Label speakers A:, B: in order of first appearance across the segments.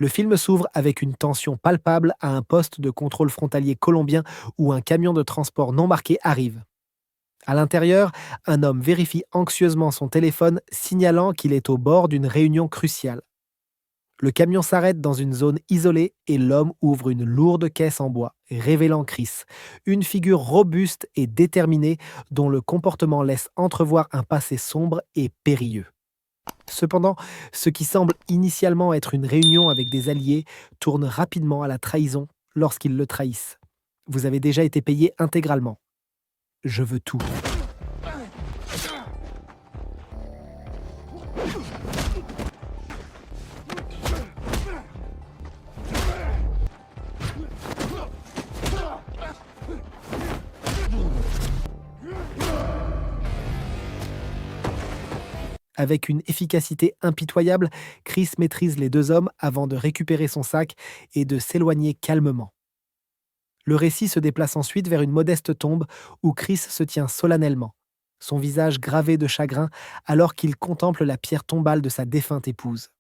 A: Le film s'ouvre avec une tension palpable à un poste de contrôle frontalier colombien où un camion de transport non marqué arrive. À l'intérieur, un homme vérifie anxieusement son téléphone, signalant qu'il est au bord d'une réunion cruciale. Le camion s'arrête dans une zone isolée et l'homme ouvre une lourde caisse en bois, révélant Chris, une figure robuste et déterminée dont le comportement laisse entrevoir un passé sombre et périlleux. Cependant, ce qui semble initialement être une réunion avec des alliés tourne rapidement à la trahison lorsqu'ils le trahissent. Vous avez déjà été payé intégralement. Je veux tout. Avec une efficacité impitoyable, Chris maîtrise les deux hommes avant de récupérer son sac et de s'éloigner calmement. Le récit se déplace ensuite vers une modeste tombe où Chris se tient solennellement, son visage gravé de chagrin alors qu'il contemple la pierre tombale de sa défunte épouse.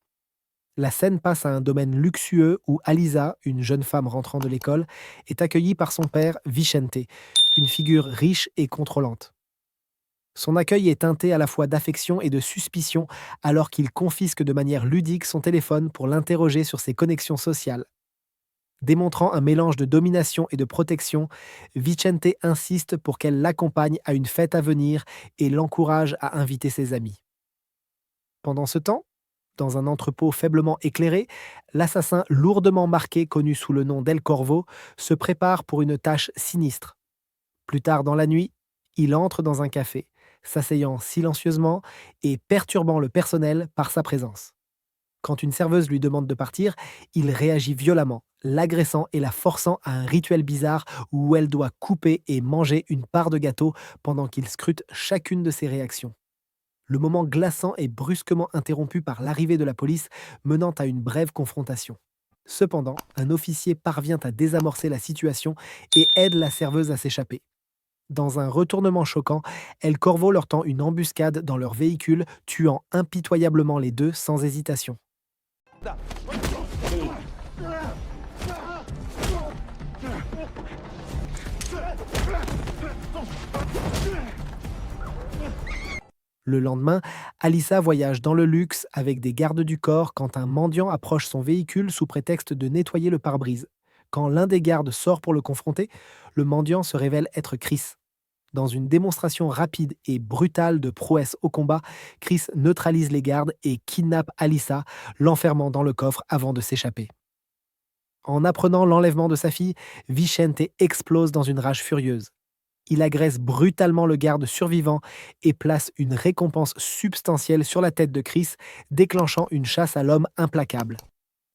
A: La scène passe à un domaine luxueux où Alisa, une jeune femme rentrant de l'école, est accueillie par son père, Vicente, une figure riche et contrôlante. Son accueil est teinté à la fois d'affection et de suspicion alors qu'il confisque de manière ludique son téléphone pour l'interroger sur ses connexions sociales. Démontrant un mélange de domination et de protection, Vicente insiste pour qu'elle l'accompagne à une fête à venir et l'encourage à inviter ses amis. Pendant ce temps, dans un entrepôt faiblement éclairé, l'assassin lourdement marqué connu sous le nom d'El Corvo se prépare pour une tâche sinistre. Plus tard dans la nuit, il entre dans un café, s'asseyant silencieusement et perturbant le personnel par sa présence. Quand une serveuse lui demande de partir, il réagit violemment, l'agressant et la forçant à un rituel bizarre où elle doit couper et manger une part de gâteau pendant qu'il scrute chacune de ses réactions. Le moment glaçant est brusquement interrompu par l'arrivée de la police, menant à une brève confrontation. Cependant, un officier parvient à désamorcer la situation et aide la serveuse à s'échapper. Dans un retournement choquant, El Corvo leur tend une embuscade dans leur véhicule, tuant impitoyablement les deux sans hésitation. Le lendemain, Alissa voyage dans le luxe avec des gardes du corps quand un mendiant approche son véhicule sous prétexte de nettoyer le pare-brise. Quand l'un des gardes sort pour le confronter, le mendiant se révèle être Chris. Dans une démonstration rapide et brutale de prouesse au combat, Chris neutralise les gardes et kidnappe Alissa, l'enfermant dans le coffre avant de s'échapper. En apprenant l'enlèvement de sa fille, Vicente explose dans une rage furieuse. Il agresse brutalement le garde survivant et place une récompense substantielle sur la tête de Chris, déclenchant une chasse à l'homme implacable.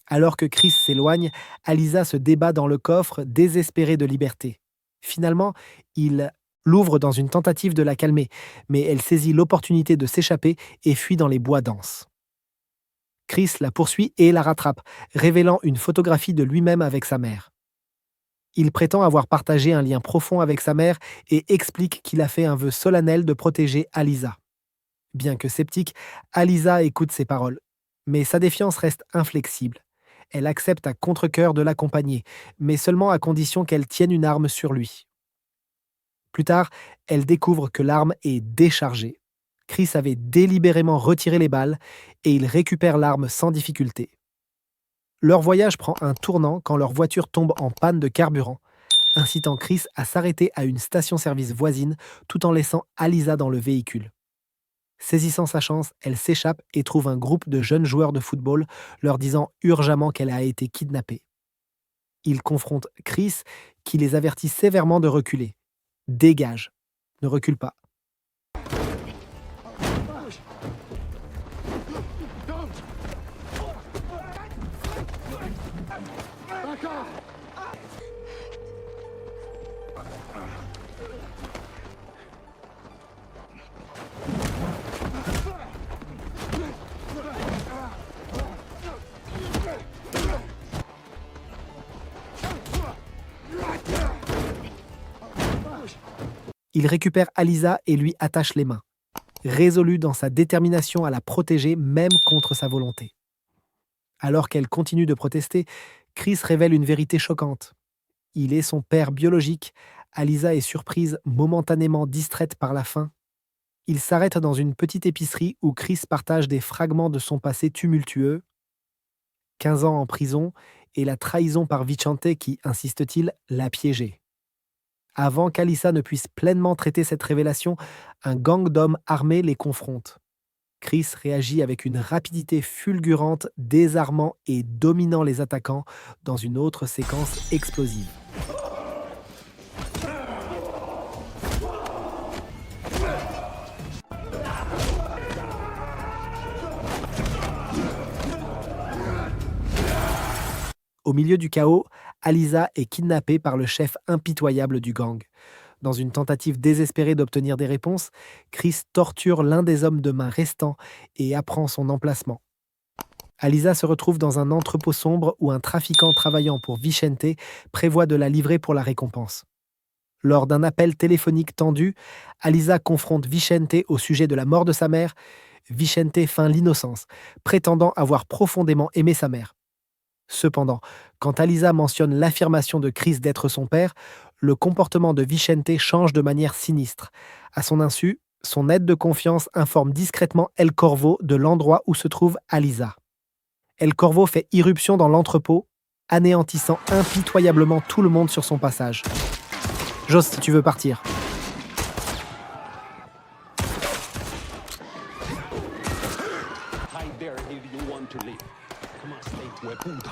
A: Alors que Chris s'éloigne, Alisa se débat dans le coffre, désespérée de liberté. Finalement, il l'ouvre dans une tentative de la calmer, mais elle saisit l'opportunité de s'échapper et fuit dans les bois denses. Chris la poursuit et la rattrape, révélant une photographie de lui-même avec sa mère. Il prétend avoir partagé un lien profond avec sa mère et explique qu'il a fait un vœu solennel de protéger Alisa. Bien que sceptique, Alisa écoute ses paroles. Mais sa défiance reste inflexible. Elle accepte à contre-cœur de l'accompagner, mais seulement à condition qu'elle tienne une arme sur lui. Plus tard, elle découvre que l'arme est déchargée. Chris avait délibérément retiré les balles et il récupère l'arme sans difficulté. Leur voyage prend un tournant quand leur voiture tombe en panne de carburant, incitant Chris à s'arrêter à une station-service voisine tout en laissant Alisa dans le véhicule. Saisissant sa chance, elle s'échappe et trouve un groupe de jeunes joueurs de football, leur disant urgemment qu'elle a été kidnappée. Ils confrontent Chris, qui les avertit sévèrement de reculer. Dégage. Ne recule pas. Il récupère Alisa et lui attache les mains, résolu dans sa détermination à la protéger même contre sa volonté. Alors qu'elle continue de protester, Chris révèle une vérité choquante. Il est son père biologique. Alisa est surprise, momentanément distraite par la faim. Il s'arrête dans une petite épicerie où Chris partage des fragments de son passé tumultueux, 15 ans en prison, et la trahison par Vicente qui, insiste-t-il, l'a piégé. Avant qu'Alissa ne puisse pleinement traiter cette révélation, un gang d'hommes armés les confronte. Chris réagit avec une rapidité fulgurante, désarmant et dominant les attaquants dans une autre séquence explosive. Au milieu du chaos, Alisa est kidnappée par le chef impitoyable du gang. Dans une tentative désespérée d'obtenir des réponses, Chris torture l'un des hommes de main restants et apprend son emplacement. Alisa se retrouve dans un entrepôt sombre où un trafiquant travaillant pour Vicente prévoit de la livrer pour la récompense. Lors d'un appel téléphonique tendu, Alisa confronte Vicente au sujet de la mort de sa mère. Vicente feint l'innocence, prétendant avoir profondément aimé sa mère. Cependant, quand Alisa mentionne l'affirmation de Chris d'être son père, le comportement de Vicente change de manière sinistre. À son insu, son aide de confiance informe discrètement El Corvo de l'endroit où se trouve Alisa. El Corvo fait irruption dans l'entrepôt, anéantissant impitoyablement tout le monde sur son passage. Jos, si tu veux partir.
B: Hi there, if you want to leave. Come on, stay, hueputa.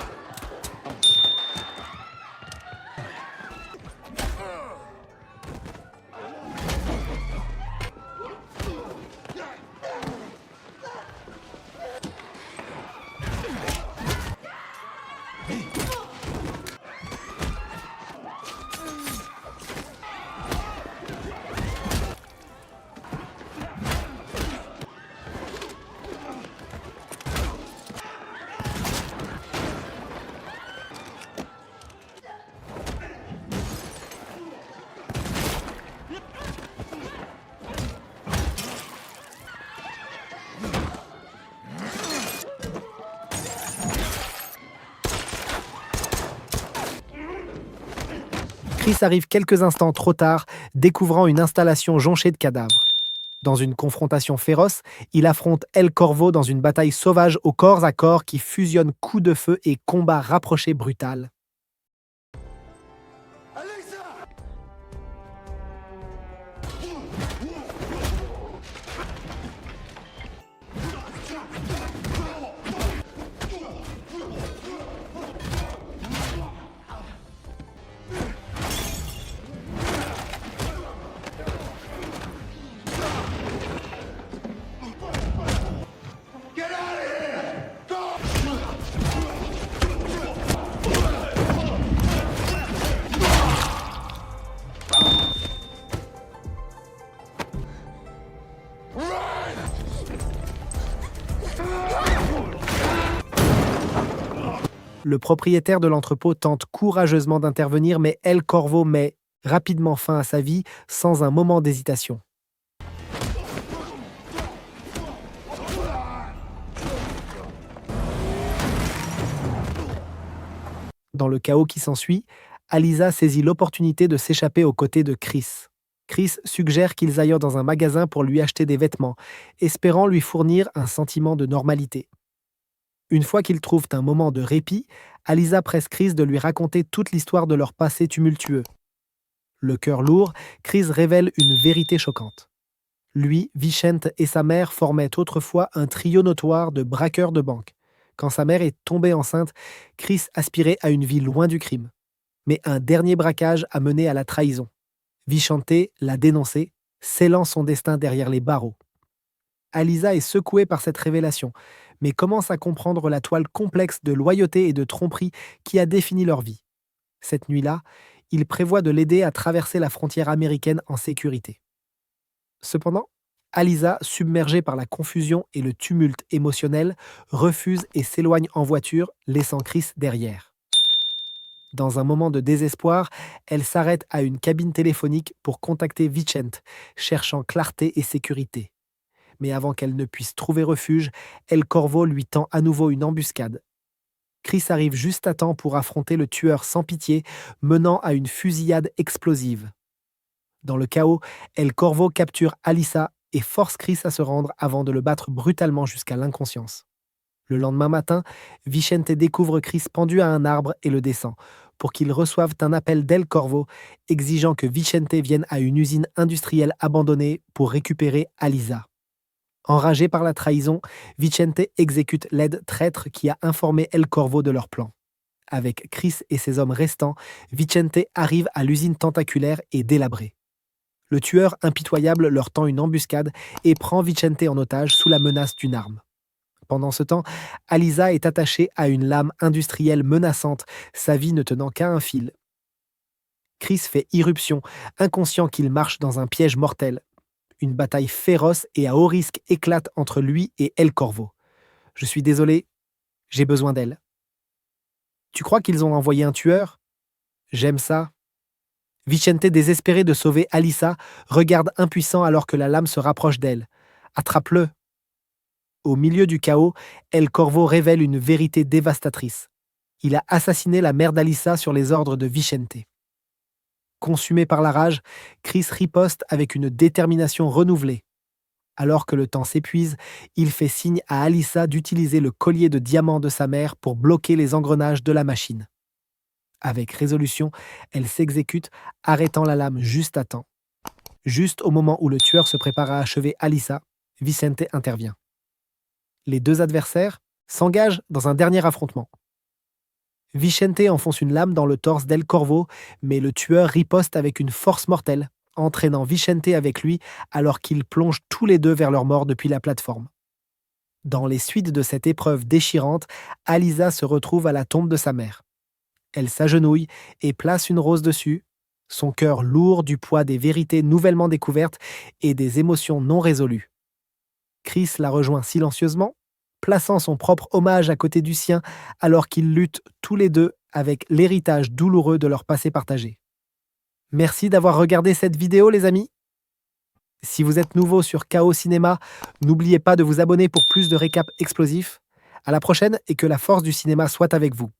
A: Chris arrive quelques instants trop tard, découvrant une installation jonchée de cadavres. Dans une confrontation féroce, il affronte El Corvo dans une bataille sauvage au corps à corps qui fusionne coups de feu et combats rapprochés brutal. Le propriétaire de l'entrepôt tente courageusement d'intervenir, mais El Corvo met rapidement fin à sa vie sans un moment d'hésitation. Dans le chaos qui s'ensuit, Alisa saisit l'opportunité de s'échapper aux côtés de Chris. Chris suggère qu'ils aillent dans un magasin pour lui acheter des vêtements, espérant lui fournir un sentiment de normalité. Une fois qu'ils trouvent un moment de répit, Alisa presse Chris de lui raconter toute l'histoire de leur passé tumultueux. Le cœur lourd, Chris révèle une vérité choquante. Lui, Vicente et sa mère formaient autrefois un trio notoire de braqueurs de banque. Quand sa mère est tombée enceinte, Chris aspirait à une vie loin du crime. Mais un dernier braquage a mené à la trahison. Vicente l'a dénoncé, scellant son destin derrière les barreaux. Alisa est secouée par cette révélation, mais commence à comprendre la toile complexe de loyauté et de tromperie qui a défini leur vie. Cette nuit-là, il prévoit de l'aider à traverser la frontière américaine en sécurité. Cependant, Alisa, submergée par la confusion et le tumulte émotionnel, refuse et s'éloigne en voiture, laissant Chris derrière. Dans un moment de désespoir, elle s'arrête à une cabine téléphonique pour contacter Vicente, cherchant clarté et sécurité. Mais avant qu'elle ne puisse trouver refuge, El Corvo lui tend à nouveau une embuscade. Chris arrive juste à temps pour affronter le tueur sans pitié, menant à une fusillade explosive. Dans le chaos, El Corvo capture Alyssa et force Chris à se rendre avant de le battre brutalement jusqu'à l'inconscience. Le lendemain matin, Vicente découvre Chris pendu à un arbre et le descend, pour qu'il reçoive un appel d'El Corvo exigeant que Vicente vienne à une usine industrielle abandonnée pour récupérer Alyssa. Enragé par la trahison, Vicente exécute l'aide traître qui a informé El Corvo de leur plan. Avec Chris et ses hommes restants, Vicente arrive à l'usine tentaculaire et délabrée. Le tueur impitoyable leur tend une embuscade et prend Vicente en otage sous la menace d'une arme. Pendant ce temps, Alyssa est attachée à une lame industrielle menaçante, sa vie ne tenant qu'à un fil. Chris fait irruption, inconscient qu'il marche dans un piège mortel. Une bataille féroce et à haut risque éclate entre lui et El Corvo. Je suis désolé, j'ai besoin d'elle. Tu crois qu'ils ont envoyé un tueur? J'aime ça. Vicente, désespéré de sauver Alyssa, regarde impuissant alors que la lame se rapproche d'elle. Attrape-le. Au milieu du chaos, El Corvo révèle une vérité dévastatrice. Il a assassiné la mère d'Alyssa sur les ordres de Vicente. Consumé par la rage, Chris riposte avec une détermination renouvelée. Alors que le temps s'épuise, il fait signe à Alyssa d'utiliser le collier de diamant de sa mère pour bloquer les engrenages de la machine. Avec résolution, elle s'exécute, arrêtant la lame juste à temps. Juste au moment où le tueur se prépare à achever Alyssa, Vicente intervient. Les deux adversaires s'engagent dans un dernier affrontement. Vicente enfonce une lame dans le torse d'El Corvo, mais le tueur riposte avec une force mortelle, entraînant Vicente avec lui alors qu'ils plongent tous les deux vers leur mort depuis la plateforme. Dans les suites de cette épreuve déchirante, Alyssa se retrouve à la tombe de sa mère. Elle s'agenouille et place une rose dessus, son cœur lourd du poids des vérités nouvellement découvertes et des émotions non résolues. Chris la rejoint silencieusement, plaçant son propre hommage à côté du sien alors qu'ils luttent tous les deux avec l'héritage douloureux de leur passé partagé. Merci d'avoir regardé cette vidéo, les amis. Si vous êtes nouveau sur KO Cinéma, n'oubliez pas de vous abonner pour plus de récaps explosifs. À la prochaine et que la force du cinéma soit avec vous.